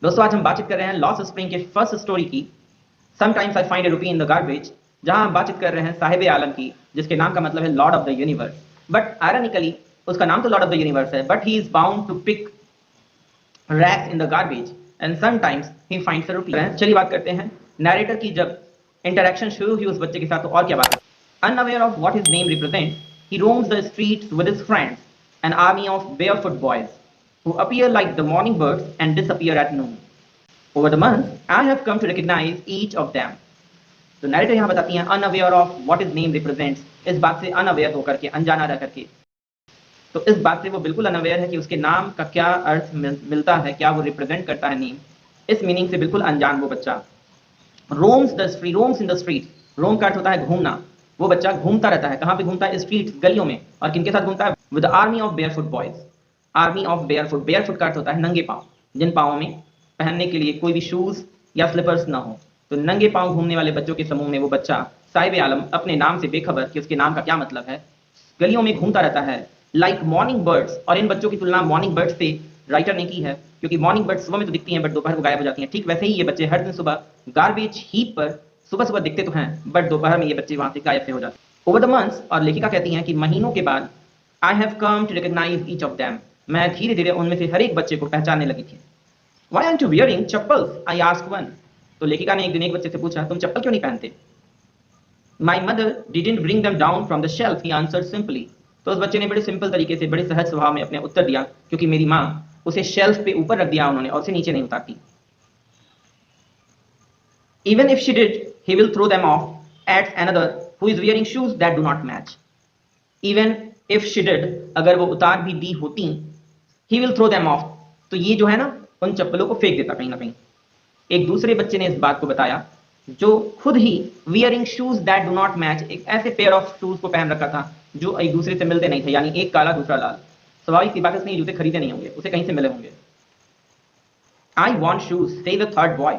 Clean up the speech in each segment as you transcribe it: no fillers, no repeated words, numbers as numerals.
दोस्तों आज हम बातचीत कर रहे हैं लॉस स्प्रिंग के फर्स्ट स्टोरी की, sometimes I find A rupee in the garbage, जहां हम बातचीत कर रहे हैं साहिब आलम की, जिसके नाम का मतलब है lord of the universe. But ironically उसका नाम तो लॉर्ड ऑफ द यूनिवर्स है, but he is bound to pick rags in the garbage and sometimes he finds a rupee. चलिए बात करते हैं नैरेटर की। जब इंटरेक्शन शुरू हुई उस बच्चे के साथ तो और क्या बात है। Unaware of what his name represent, he roams the streets with his friends, an army of barefoot boys who appear like the morning birds and disappear at noon. Over the months, I have come to recognize each of them. तो narrator यहाँ बताती हैं unaware of what his name represents, इस बात से unaware होकर के, अनजाना रह करके। तो इस बात से वो बिल्कुल unaware है कि उसके नाम का क्या अर्थ मिलता है, क्या वो रिप्रेजेंट करता है नेम, इस मीनिंग से बिल्कुल अनजान वो बच्चा। roams in the street, roam का अर्थ होता है घूमना। वो बच्चा घूमता रहता है, कहाँ पे घूमता है? स्ट्रीट, गलियों में। और किनके साथ घूमता है? With the army of barefoot boys. Army of barefoot, barefoot का अर्थ होता है नंगे पांव, जिन पांवों में पहनने के लिए कोई भी शूज या स्लीपर्स ना हो। तो नंगे पांव घूमने वाले बच्चों के समूह में वो बच्चा साहिब आलम अपने नाम से बेखबर कि उसके नाम का क्या मतलब है, गलियों में घूमता रहता है लाइक मॉर्निंग बर्ड्स। और इन बच्चों की तुलना मॉर्निंग बर्ड्स से राइटर ने की है, क्योंकि मॉर्निंग बर्ड्स सुबह में तो दिखती हैं बट दोपहर को गायब हो जाती हैं। ठीक वैसे ही ये बच्चे हर दिन सुबह गार्बेज हीप पर सुबह सुबह दिखते तो हैं, बट दोपहर में ये बच्चे वहां से गायब से हो जाते हैं। ओवर द मंथ्स, और लेखिका कहती हैं कि महीनों के बाद, I have come to recognise each of them, मैं धीरे धीरे उनमें से हर एक बच्चे को पहचानने लगी थी। Why aren't you wearing chappals? I asked one. तो लेखिका ने एक दिन एक बच्चे से पूछा, तुम चप्पल क्यों नहीं पहनते? My mother didn't bring them down from the shelf, he answered simply. तो उस बच्चे ने बड़े सिंपल तरीके से, बड़े सहज स्वभाव में अपने उत्तर दिया, क्योंकि मेरी माँ उसे शेल्फ पे ऊपर रख दिया उन्होंने, और उसे नीचे नहीं उतारती। Even if she did, he will throw them off at another who is wearing shoes that do not match. Even if she did, अगर वो उतार भी दी होती, he will throw them off, तो ये जो है ना, उन चप्पलों को फेंक देता कहीं ना कहीं। एक दूसरे बच्चे ने इस बात को बताया जो खुद ही wearing shoes that do not match, एक ऐसे पेयर ऑफ शूज को पहन रखा था जो एक दूसरे से मिलते नहीं थे, यानी एक काला दूसरा लाल। स्वाभाविक सी बात है, उसने ये जूते खरीदे नहीं होंगे, उसे कहीं से मिले होंगे। I want shoes, say the third boy,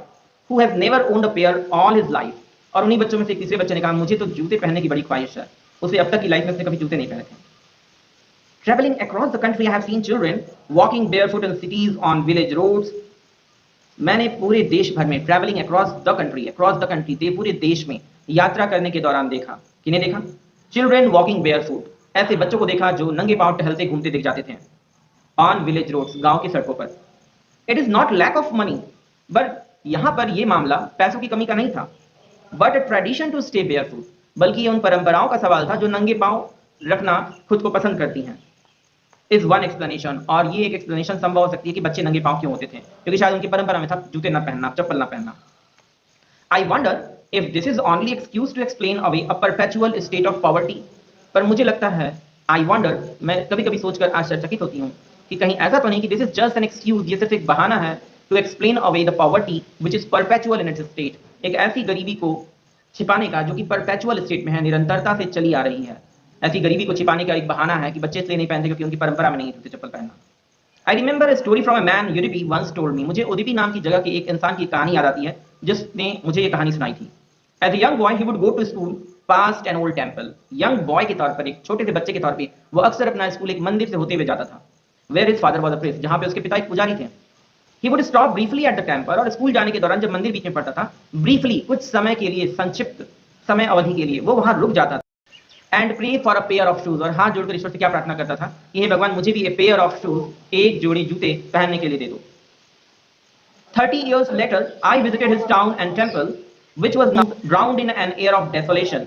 who has never owned a pair all his life. और उन्हीं बच्चों में से एक तीसरे बच्चे ने कहा, मुझे तो जूते पहनने की बड़ी ख्वाहिश है, उसे अब तक की लाइफ में उसने कभी जूते नहीं पहने थे। Traveling across the country, I have seen children walking barefoot in cities on village roads. मैंने पूरे देश भर में, traveling across the country, पूरे देश में यात्रा करने के दौरान देखा। किन्हें देखा? Children walking barefoot, ऐसे बच्चों को देखा जो नंगे पांव टहलते घूमते दिख जाते थे on village roads, गांव की सड़कों पर। It is not lack of money, but यहाँ पर ये मामला पैसों की कमी का नहीं था, but a tradition to stay barefoot, बल्कि ये उन परंपराओं का सवाल था जो नंगे पांव रखना खुद को पसंद करती हैं। इज वन एक्सप्लेनेशन, और ये एक एक्सप्लेनेशन संभव हो सकती है कि बच्चे नंगे पांव क्यों होते थे, क्योंकि शायद उनकी परंपरा में था जूते ना पहनना, चप्पल ना पहनना। I wonder if this is only excuse to explain away a perpetual state of poverty. पर मुझे लगता है, आई वंडर, मैं कभी कभी सोचकर आश्चर्यचकित होती हूँ कि कहीं ऐसा तो नहीं कि this is just an excuse, ये सिर्फ एक बहाना है, to explain away the poverty which is perpetual in its state, एक ऐसी गरीबी को छिपाने का जो कि परपेचुअल स्टेट में है, निरंतरता से चली आ रही है। ऐसी गरीबी को छिपाने का एक बहाना है कि बच्चे इसलिए नहीं पहनते क्योंकि उनकी परंपरा में नहीं जूते चप्पल पहनना। I remember a story from a man Udupi once told me, मुझे उडिपी नाम की जगह के एक इंसान की कहानी याद आती है जिसने मुझे ये कहानी सुनाई थी। As a young boy he would go to school past an old temple. Young boy के तौर पर, एक छोटे से बच्चे के तौर पर, वो अक्सर अपना स्कूल एक मंदिर से होते हुए जाता था, where his father was a priest, जहां पे उसके पिता एक पुजारी थे। He would stop briefly at the temple, और स्कूल जाने के दौरान जब मंदिर बीच में पड़ता था, ब्रीफली, कुछ समय के लिए, संक्षिप्त समय अवधि के लिए वो वहां रुक जाता था। And pray for a pair of shoes, और हाथ जोड़कर ईश्वर से क्या प्रार्थना करता था कि हे भगवान, मुझे भी ए पेयर ऑफ शूज, एक जोड़ी जूते पहनने के लिए दे दो। 30 years later, I visited his town and temple, which was now drowned in an air of desolation.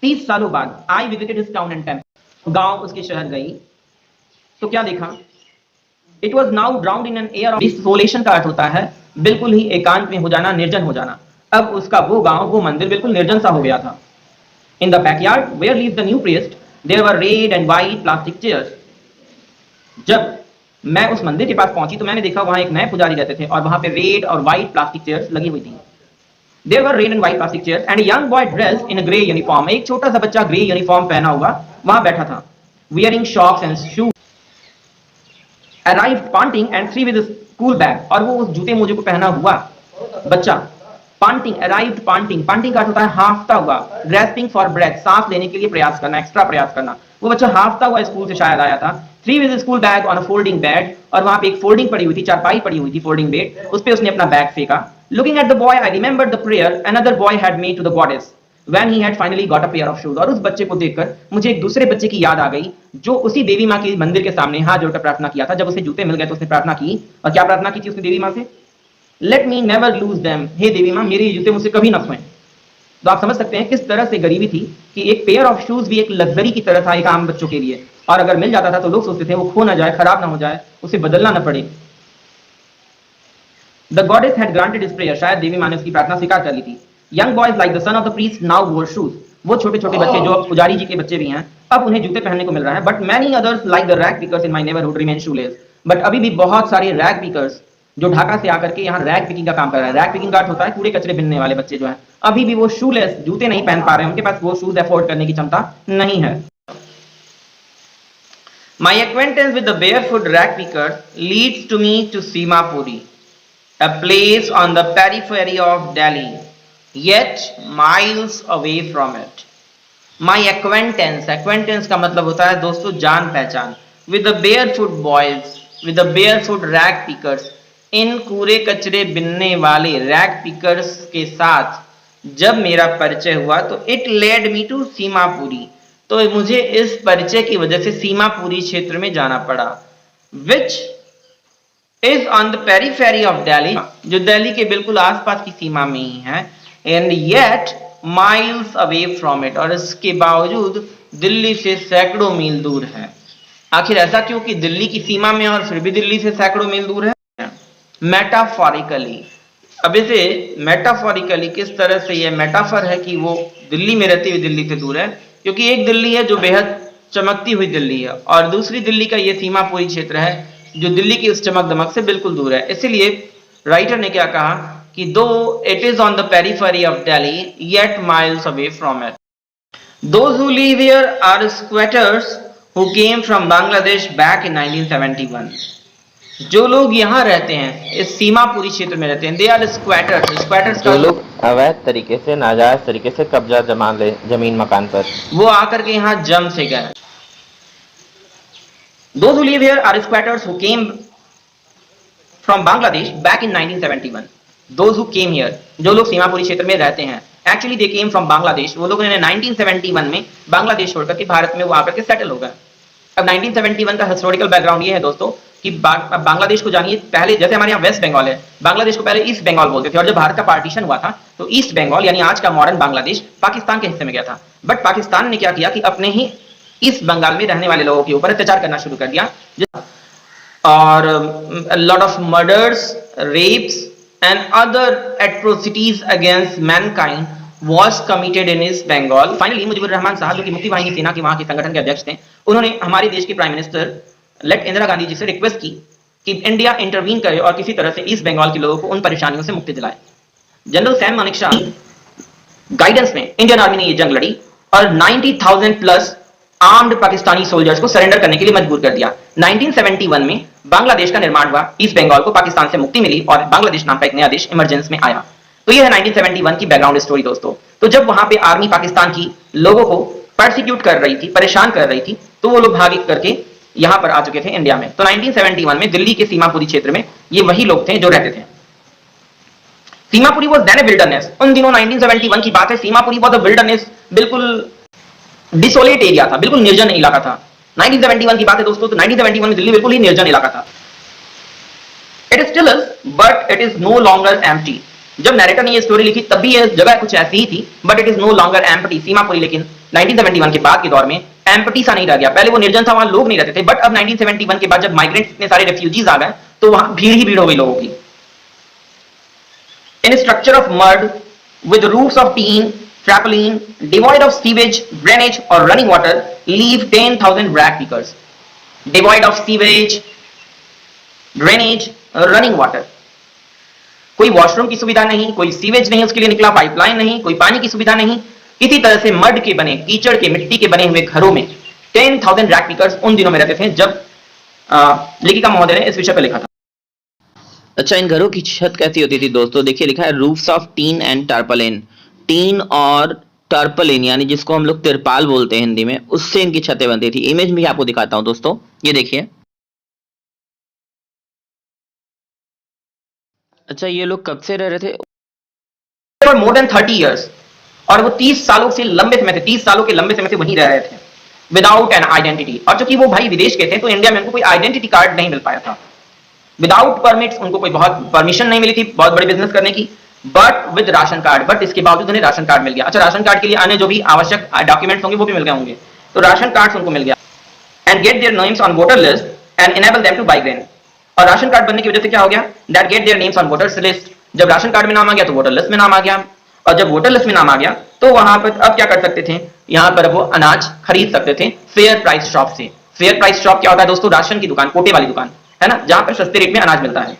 30 सालों बाद I visited his town and temple, गांव उसके शहर गई तो क्या देखा? It was now drowned in an air of desolation का अर्थ होता है बिल्कुल ही एकांत में हो जाना, निर्जन हो जाना। अब उसका वो गांव, वो मंदिर बिल्कुल निर्जन सा हो गया था। In the backyard where lived the new priest, there were red and white plastic chairs. जब मैं उस मंदिर के पास पहुंची तो मैंने देखा वहां एक नए पुजारी रहते थे और वहां पे रेड और व्हाइट प्लास्टिक चेयर्स लगी हुई थी। There were red and white plastic chairs and a young boy dressed in a grey uniform. एक छोटा सा बच्चा ग्रे यूनिफॉर्म पहना हुआ वहां बैठा था। Wearing socks and shoes. Arrived panting and three with his school bag. और वो उस जूते मोजे को पहना हुआ बच्चा panting, arrived panting, panting का अर्थ होता है हांफता हुआ, grasping for breath, सांस लेने के लिए प्रयास करना, एक्स्ट्रा प्रयास करना। वो बच्चा हांफता हुआ स्कूल से शायद आया था three his school bag on a folding bed, और वहां पे एक फोल्डिंग पड़ी हुई थी, चारपाई पड़ी हुई थी, फोल्डिंग बेड, उस पे उसने अपना बैग फेंका. Looking at the boy I remembered the prayer another boy had made to the goddess when he had finally got a pair of shoes. और उस बच्चे को देखकर मुझे एक दूसरे बच्चे की याद आ गई जो उसी देवी माँ के मंदिर के सामने हाथ जोड़कर प्रार्थना किया था. जब उसे जूते मिल गए तो उसने प्रार्थना की, और क्या प्रार्थना की थी उसने देवी माँ से? Let me never lose them, हे देवी माँ मेरे जूते मुझसे कभी ना खोएं. तो आप समझ सकते हैं किस तरह से गरीबी थी कि एक पेयर ऑफ शूज भी एक लग्जरी की तरह था एक आम बच्चों के लिए, और अगर मिल जाता था तो लोग सोचते थे वो खो ना जाए, खराब ना हो जाए, उसे बदलना ना पड़े. The goddess had granted his prayer, शायद देवी माँ ने उसकी प्रार्थना स्वीकार कर ली थी. Young boys like the son of the priest now वोर शूज, वो छोटे छोटे बच्चे जो पुजारी जी के बच्चे भी हैं अब उन्हें जूते पहनने को मिल रहा है. But many others like the rag pickers in my neighbourhood remain shoelace, but अभी भी बहुत सारे रैग पिकर्स जो ढाका से आकर के यहाँ रैग पिकिंग का काम कर रहा है. रैग पिकिंग का अर्थ होता है कूड़े कचरे बिनने वाले बच्चे जो हैं, अभी भी वो शूलेस, जूते नहीं पहन पा रहे हैं, उनके पास वो शूज अफोर्ड करने की क्षमता नहीं है. My acquaintance with the barefoot rag picker leads to me to Simapuri, a place on the periphery of Delhi, yet miles away from it. My acquaintance, acquaintance का मतलब होता है दोस्तों जान पहचान. With the barefoot boys, with the barefoot rag pickers, इन कूड़े कचरे बिनने वाले रैग पिकर्स के साथ जब मेरा परिचय हुआ तो it led me to Seemapuri, तो मुझे इस परिचय की वजह से सीमापुरी क्षेत्र में जाना पड़ा. Which is on the periphery of Delhi, जो दिल्ली के बिल्कुल आसपास की सीमा में ही है. And yet miles away from it, और इसके बावजूद दिल्ली से सैकड़ों मील दूर है. आखिर ऐसा क्यों कि दिल्ली की सीमा में और फिर भी दिल्ली से सैकड़ों मील दूर है? मेटाफोरिकली, अब इसे मेटाफोरिकली किस तरह से यह मेटाफर है कि वो दिल्ली में रहती हुई दिल्ली से दूर है, क्योंकि एक दिल्ली है जो बेहद चमकती हुई दिल्ली है और दूसरी दिल्ली का ये सीमापुरी क्षेत्र है जो दिल्ली की उस चमक दमक से बिल्कुल दूर है. इसीलिए राइटर ने क्या कहा कि दो it is on the periphery of Delhi yet miles away from it. Those who live here are squatters who came from Bangladesh back in 1971. जो लोग यहाँ रहते हैं, इस सीमापुरी क्षेत्र में रहते हैं, दे आर स्क्वैटर्स. स्क्वैटर्स जो लोग अवैध तरीके से, नाजायज तरीके से कब्जा जमा ले जमीन मकान पर, वो आकर के यहाँ जम से गए. Those who live here are squatters who came from Bangladesh back in 1971. Those who came here, जो लोग सीमापुरी क्षेत्र में रहते हैं, actually they came from Bangladesh, वो लोग 1971 में बांग्लादेश छोड़कर के भारत में वो आकर के सेटल हो गए. अब 1971 का हिस्टोरिकल बैकग्राउंड ये है दोस्तों कि बांग्लादेश को जानिए, पहले जैसे हमारे यहाँ वेस्ट बंगाल है, बांग्लादेश को पहले ईस्ट बंगाल बोलते थे, और जब भारत का पार्टीशन हुआ था तो ईस्ट बंगाल यानी आज का मॉडर्न बांग्लादेश पाकिस्तान के हिस्से में गया था. बट पाकिस्तान ने क्या किया कि अपने ही ईस्ट बंगाल में रहने वाले लोगों के ऊपर अत्याचार करना शुरू कर दिया, और lot of murders, rapes and other atrocities against mankind was committed in East Bengal. Finally, Mujibur Rahman साहब जो कि मुक्ति वाहिनी सेना के वहां के संगठन के अध्यक्ष थे, उन्होंने हमारे देश के prime minister late Indira Gandhi ji से रिक्वेस्ट की कि इंडिया इंटरवीन करे और किसी तरह से ईस्ट बंगाल के लोगों को उन परेशानियों से मुक्ति दिलाए. जनरल सैम मानेकशॉ गाइडेंस में इंडियन आर्मी ने ये जंग लड़ी और 90,000 प्लस आर्म्ड पाकिस्तानी सोल्जर्स को सरेंडर करने के लिए मजबूर कर दिया. 1971 में बांग्लादेश का निर्माण हुआ, ईस्ट बंगाल को पाकिस्तान से मुक्ति मिली और बांग्लादेश नाम का एक नया देश इमरजेंस में आया. तो ये है 1971 की बैकग्राउंड स्टोरी दोस्तों. तो जब वहां पे आर्मी पाकिस्तान की लोगों को परसिक्यूट कर रही थी, परेशान कर रही थी, तो वो लोग भाग करके यहां पर आ चुके थे इंडिया में. तो 1971 में दिल्ली के सीमापुरी क्षेत्र में ये वही लोग थे जो रहते थे. Seemapuri was then a wilderness. उन दिनों 1971 की बात है, सीमापुरी वाज अ विल्डरनेस, बिल्कुल डिसोलेट एरिया था, बिल्कुल निर्जन इलाका था. 1971 की बात है दोस्तों, तो 1971 में दिल्ली बिल्कुल ही निर्जन इलाका था. It still is, but it is no longer empty. जब नैरेटर ने ये स्टोरी लिखी तब भी ये जगह कुछ ऐसी ही थी, but it is no longer empty. Seemapuri लेकिन 1971 के बाद के दौर में एम्प्टी सा नहीं रह गया. पहले वो निर्जन था, वहां लोग नहीं रहते थे, बट अब 1971 के बाद जब माइग्रेंट्स इतने सारे रेफ्यूजीज आ गए तो वहां भीड़ ही भीड़ हो गई लोगों की. In structure of mud with roofs of tin, tarpaulin, devoid of sewage, drainage और running water live 10,000 rag pickers. Devoid of sewage, drainage, running water, कोई वॉशरूम की सुविधा नहीं, कोई सीवेज नहीं उसके लिए निकला, पाइपलाइन नहीं, कोई पानी की सुविधा नहीं, किसी तरह से मड के बने, कीचड़ के, मिट्टी के बने हुए घरों में 10,000 रैग पिकर्स उन दिनों में रहते थे जब लेखिका महोदय ने इस विषय पर लिखा था. अच्छा, इन घरों की छत कैसी होती थी दोस्तों? देखिए लिखा है roofs of tin and tarpaulin. Tin और टर्पलिन यानी जिसको हम लोग तिरपाल बोलते हैं हिंदी में, उससे इनकी छतें बनती थी। इमेज भी आपको दिखाता हूं दोस्तों, ये देखिए। अच्छा, ये लोग कब से रह रहे थे? फॉर मोर देन 30 ईयर्स, और वो 30 सालों से लंबे समय से 30 सालों के लंबे समय से वहीं रह रहे थे विदाउट एन आइडेंटिटी। और चूंकि वो भाई विदेश के थे तो इंडिया में उनको कोई आइडेंटिटी कार्ड नहीं मिल पाया था। विदाउट परमिट्स, उनको कोई बहुत परमिशन नहीं मिली थी बहुत बड़े बिजनेस करने की, but with ration card. But इसके बावजूद उन्हें राशन कार्ड मिल गया। अच्छा, राशन कार्ड के लिए अन्य जो भी आवश्यक डॉक्यूमेंट्स होंगे वो भी मिल गए होंगे, तो राशन कार्ड उनको मिल गया। And get their names on voter list and enable them to buy grain. और राशन कार्ड बनने की वजह से क्या हो गया? That get their names on voters list. जब राशन कार्ड में नाम आ गया तो वोटर लिस्ट में नाम आ गया, और जब वोटर लिस्ट में नाम आ गया तो वहां पर अब क्या कर सकते थे? यहां पर वो अनाज खरीद सकते थे फेयर प्राइस शॉप से। फेयर प्राइस शॉप क्या होता है दोस्तों? राशन की दुकान, कोटे वाली दुकान, है ना, जहां पर सस्ते रेट में अनाज मिलता है।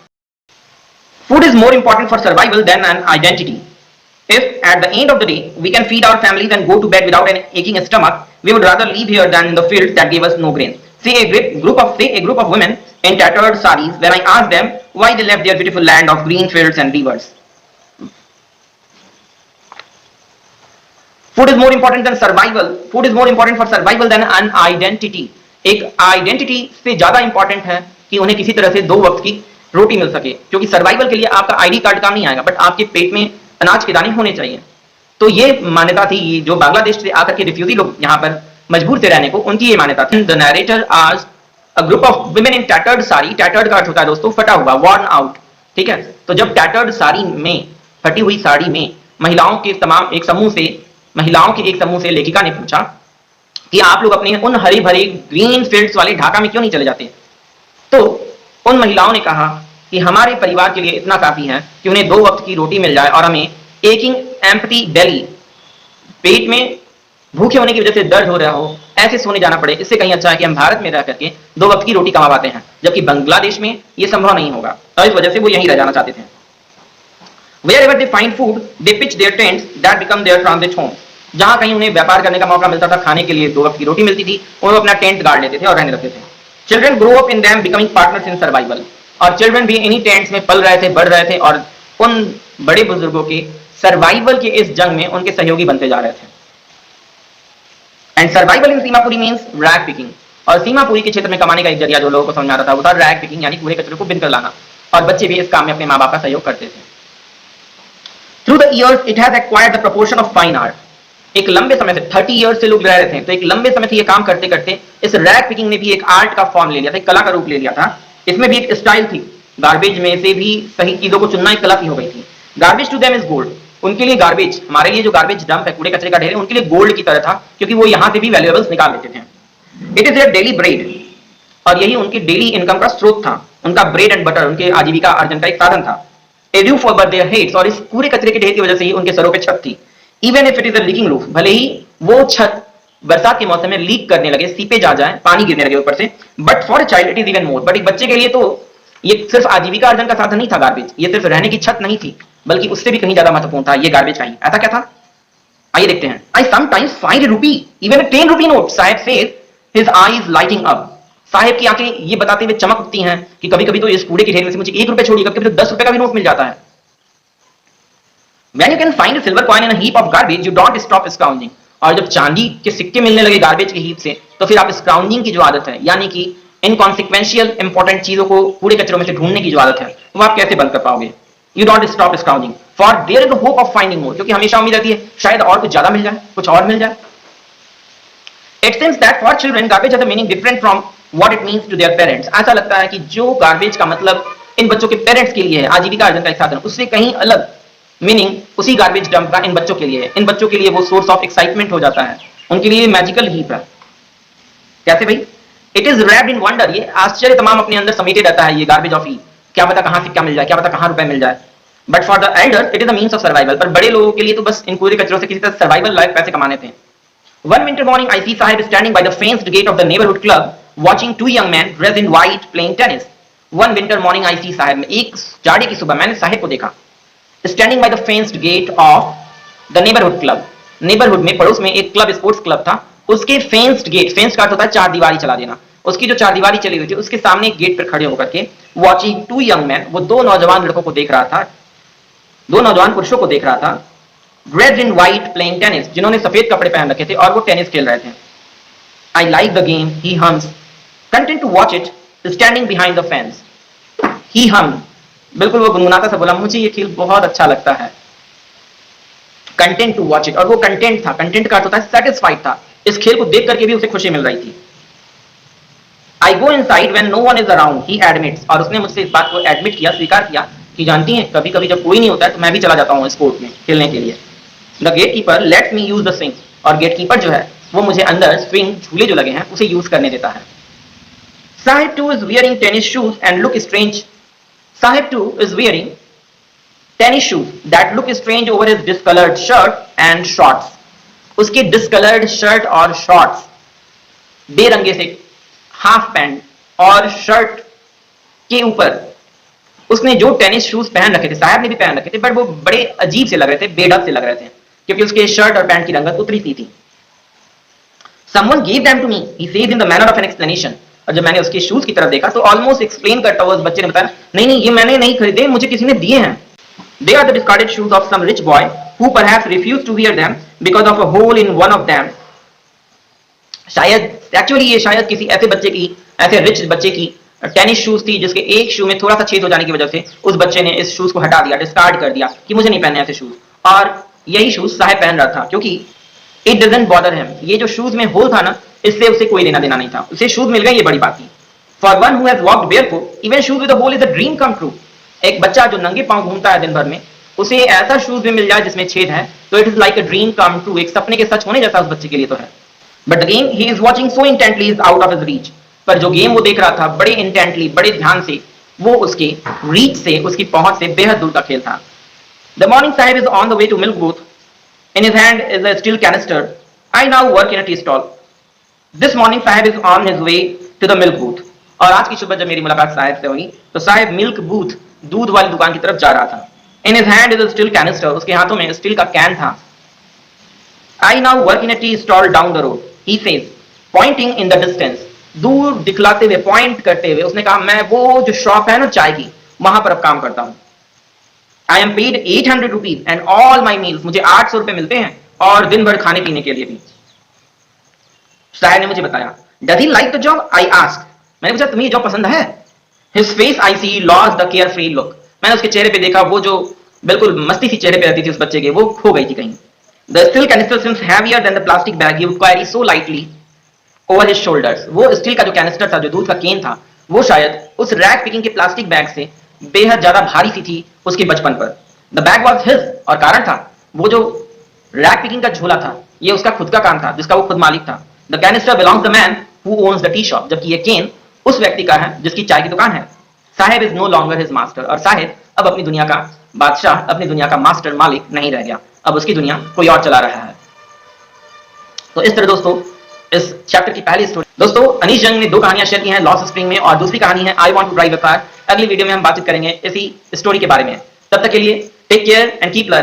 Food is more important for survival than an identity. If at the end of the day we can feed our families and go to bed without an aching stomach, we would rather live here than in the fields that gave us no grain. Say a group of women in tattered saris when I asked them why they left their beautiful land of green fields and rivers. Food is more important than survival. Food is more important for survival than an identity. एक identity से ज्यादा important है कि उन्हें किसी तरह से 2 वक्त की रोटी मिल सके, क्योंकि सर्वाइवल के लिए आपका आईडी कार्ड काम नहीं आएगा, बट आपके पेट में अनाज के दाने होने चाहिए। तो ये मान्यता थी, जो बांग्लादेश से आकर के रिफ्यूजी लोग यहाँ पर मजबूर थे रहने को, उनकी ये मान्यता थी। द नरेटर आज a group of women in tattered sari, tattered का अर्थ होता है दोस्तों फटा हुआ, वर्न आउट, ठीक है। तो जब टैटर्ड साड़ी में, फटी हुई साड़ी में महिलाओं के एक समूह से लेखिका ने पूछा कि आप लोग अपने उन हरी भरी ग्रीन फील्ड्स वाले ढाका में क्यों नहीं चले जाते? तो उन महिलाओं ने कहा कि हमारे परिवार के लिए इतना काफी है कि उन्हें 2 वक्त की रोटी मिल जाए, और हमें एकिंग एम्प्टी बेली, पेट में भूखे होने की वजह से दर्द हो रहा हो, ऐसे सोने जाना पड़े, इससे कहीं अच्छा है कि हम भारत में रह करके 2 वक्त की रोटी कमा पाते हैं, जबकि बांग्लादेश में यह संभव नहीं होगा, और इस वजह से वो यहीं रह जाना चाहते थे। Wherever they find food, they pitch their tents that become their transit home. जहां कहीं उन्हें व्यापार करने का मौका मिलता था, खाने के लिए 2 वक्त की रोटी मिलती थी, वो अपना टेंट गाड़ लेते थे और रहने लगते थे। Children grow up in them becoming partners in survival. और चिल्ड्रन भी इन्हीं टेंट्स में पल रहे थे, बढ़ रहे थे, और उन बड़े बुजुर्गों के सर्वाइवल के इस जंग में उनके सहयोगी बनते जा रहे थे। And survival in Seemapuri means rag picking. और सीमापुरी के क्षेत्र में कमाने का एक जरिया जो लोगों को समझ आ रहा था वो था रैग पिकिंग, यानी कूड़े कचरे को बिनकर लाना, और बच्चे भी इस काम में अपने माँ बाप का सहयोग करते थे। Through the years it has acquired the proportion of fine art. एक लंबे समय से 30 ईयर्स से लोग रह रहे थे, तो एक लंबे समय से ये काम करते करते इस रैग पिकिंग ने भी एक आर्ट का फॉर्म ले लिया था, एक कला का रूप ले लिया था। इसमें भी एक स्टाइल थी, गार्बेज में से भी सही चीजों को चुनना एक कला की हो गई थी। Garbage to them is gold. उनके लिए गार्बेज, हमारे लिए जो गार्बेज डंप है, कूड़े कचरे का ढेर है, उनके लिए गोल्ड की तरह था, क्योंकि वो यहां से भी वैल्यूएबल्स निकाल लेते थे। It is their daily bread, और यही उनकी डेली इनकम का स्रोत था, उनका ब्रेड एंड बटर, उनके आजीविका अर्जन का एक साधन था। A roof over their heads, और इस पूरे कचरे के ढेर की वजह से ही उनके सरों पे छत थी। Even if it is a leaking roof, भले ही वो छत बरसात के मौसम में लीक करने लगे, सीपेज आ जाए, पानी गिरने लगे ऊपर से, but for a child it is even more. But एक बच्चे के लिए तो ये सिर्फ आजीविका अर्जन का साधन नहीं था गार्बेज, ये सिर्फ रहने की छत नहीं थी, बल्कि उससे भी कहीं ज्यादा महत्वपूर्ण था ये गार्बेज का ही। ऐसा क्या था, आइए देखते हैं। I sometimes find a rupee, even a 10 rupee note, साहब says, his eyes lighting up। साहब की आंखें ये बताते हुए चमक उठती हैं कि कभी कभी तो इस कूड़े के ढेर में से मुझे 1 रुपए छोड़िए, कभी कभी तो 10 रुपए का भी नोट मिल जाता है। When you can find a silver coin in a heap of garbage, you don't stop scrounging। और जब चांदी के सिक्के मिलने लगे गार्बेज के हीप से, तो फिर आप स्क्राउंजिंग की जो आदत है, यानी कि इनकॉन्सिक्वेंशियल इंपॉर्टेंट चीजों को कूड़े कचरों में से ढूंढने की जो आदत है, वो आप कैसे बंद कर पाओगे? You don't stop scrounging, for there is the hope of finding more। क्योंकि हमेशा उम्मीद रहती है शायद और कुछ ज्यादा मिल जाए, कुछ और मिल जाए। It seems that for children, garbage has a meaning different from what it means to their parents। ऐसा लगता है कि जो गार्बेज का मतलब इन बच्चों के पेरेंट्स के लिए है, आजीविका अर्जन का एक साधन, उससे कहीं अलग मीनिंग उसी गार्बेज डंप का इन बच्चों के लिए है। इन बच्चों के लिए वो सोर्स ऑफ एक्साइटमेंट हो जाता है, उनके लिए मैजिकल हीप है। कैसे भाई? It is wrapped in wonder, ये आश्चर्य तमाम अपने अंदर समेटे रहता है ये गार्बेज ऑफ हीप। क्या पता कहां से क्या मिल जाए, क्या पता कहां रुपए मिल जाए। But for the elders it is the means of survival. पर बड़े लोगों के लिए तो बस इन कूड़े कचरों से किसी तरह सर्वाइवल लाइफ पैसे कमाने थे। One winter morning, I see Sahib standing by the fenced gate of the neighborhood club, watching 2 young men dressed in white playing tennis. One winter morning, I see Sahib, एक जाड़े की सुबह मैंने साहिब को देखा, standing by the fenced gate of the neighborhood club। Neighbourhood में, पड़ोस में एक क्लब, स्पोर्ट्स क्लब था, उसके फेंस्ड गेट, फेंस का अर्थ होता है चार दीवारी चला देना, उसकी जो चार दीवारी चली हुई थी उसके सामने एक गेट पर खड़े होकर के watching 2 young men, वो 2 नौजवान लड़कों को देख रहा था, 2 नौजवान पुरुषों को देख रहा था, dressed in white playing tennis, जिन्होंने सफेद कपड़े पहन रखे थे और वो टेनिस खेल रहे थे. I like the game, he hums, content to watch it, standing behind the fence. He hum, बिल्कुल वो गुनगुनाता सा बोला, मुझे ये खेल बहुत अच्छा लगता है. कंटेंट टू वॉच इट, और वो कंटेंट था, कंटेंट का अर्थ होता है सेटिस्फाइड था, इस खेल को देख करके भी उसे खुशी मिल रही थी. I go inside when no one is around, he admits, और उसने मुझसे इस बात को एडमिट किया, स्वीकार किया कि जानती हैं कभी कभी जब कोई नहीं होता है तो मैं भी चला जाता हूँ स्पोर्ट में खेलने के लिए. The gate keeper lets me use the swing, और गेट कीपर जो है वो मुझे अंदर स्विंग, झूले जो लगे हैं उसे यूज करने देता है. Sahib two is wearing tennis shoes and look strange. Sahib two is wearing tennis shoes that look strange over his discolored shirt and shorts. उसके discolored shirt और shorts, बेरंगे से हाफ पैंट और शर्ट के ऊपर उसने जो टेनिस शूज पहन रखे थे, साहब ने भी पहन रखे थे, बट वो बड़े अजीब से लग रहे थे, बेढंग से लग रहे थे, क्योंकि उसके शर्ट और पैंट की रंगत उतरी सी थी. Someone gave them to me, he says in the manner of an explanation. और जब मैंने उसके शूज की तरफ देखा तो ऑलमोस्ट एक्सप्लेन करता हुआ उस बच्चे ने बताया, नहीं ये मैंने नहीं खरीदे, मुझे किसी ने दिए हैं. They are the discarded shoes of some rich boy who perhaps refused to wear them because of a hole in one of them. शायद एक्चुअली ये शायद किसी ऐसे बच्चे की, ऐसे रिच बच्चे की टेनिस शूज थी जिसके एक शू में थोड़ा सा छेद हो जाने की वजह से उस बच्चे ने इस शूज को हटा दिया, डिस्कार्ड कर दिया कि मुझे नहीं पहनने ऐसे शूज. और यही शूज साहब पहन रहा था क्योंकि इट डजंट बॉदर हिम, ये जो शूज में होल था ना, इससे उसे कोई लेना देना नहीं था, उसे शूज मिल गए, ये बड़ी बात थी. For one who has walked barefoot, even shoes with a hole is a dream come true. एक बच्चा जो नंगे पांव घूमता है दिन भर में, उसे ऐसा शूज भी मिल जाए जिसमें छेद है, तो it is like a dream come true, एक सपने के सच होने जैसा उस बच्चे के लिए तो है. But the game he is watching so intently is out of his reach. पर जो गेम वो देख रहा था बड़े इंटेंटली, बड़े ध्यान से, वो उसके रीच से, उसकी पहुंच से बेहद दूर का खेल था. The morning Sahib is on the way to milk booth. In his hand is a steel canister. I now work in a tea stall. This morning Sahib is on his way to the milk booth. और आज की सुबह जब मेरी मुलाकात साहिब से हुई तो साहिब मिल्क बूथ, दूध वाली दुकान की तरफ जा रहा था. In his hand is a steel canister. उसके हाथों में स्टील का कैन था. I now work in a tea stall down the road. He says, pointing in the distance. दूर दिखलाते हुए, पॉइंट करते हुए उसने कहा, मैं वो जो शॉप है ना चाय की, वहां पर अब काम करता हूं. I am paid 800 rupees and all my meals. मुझे 800 रुपए मिलते हैं और दिन भर खाने पीने के लिए भी. शायर ने मुझे बताया. Does he like the job? I asked. मैंने पूछा तुम्हें ये जॉब पसंद है? His face I see lost the carefree look. मैंने उसके चेहरे पे देखा, वो जो बिल्कुल मस्ती सी चेहरे पे रहती थी उस बच्चे के, वो खो गई थी कहीं. The steel canister seems heavier than the plastic bag he would carry so lightly over his shoulders. वो स्टील का जो कैनिस्टर था, जो दूध का केन था, वो शायद उस रैक पिकिंग के प्लास्टिक बैग से बेहद ज्यादा भारी सी थी उसके बचपन पर. The bag was his, और कारण था, वो जो रैक पिकिंग का झोला था, ये उसका खुद का काम था, जिसका वो खुद मालिक था. The canister belongs to the man who owns the tea shop. जबकि ये केन उस व्यक्ति का है जिसकी चाय की दुकान है. Sahib is no longer his master. और साहिब अब अपनी दुनिया का बादशाह, अपनी दुनिया का मास्टर, मालिक नहीं रह गया, अब उसकी दुनिया कोई और चला रहा है. तो इस तरह दोस्तों इस चैप्टर की पहली स्टोरी. दोस्तों अनीश जंग ने 2 कहानियां शेयर की हैं लॉस्ट स्प्रिंग में, और दूसरी कहानी है I want to drive a car. अगली वीडियो में हम बातचीत करेंगे इसी स्टोरी के बारे में. तब तक के लिए take care and keep learning.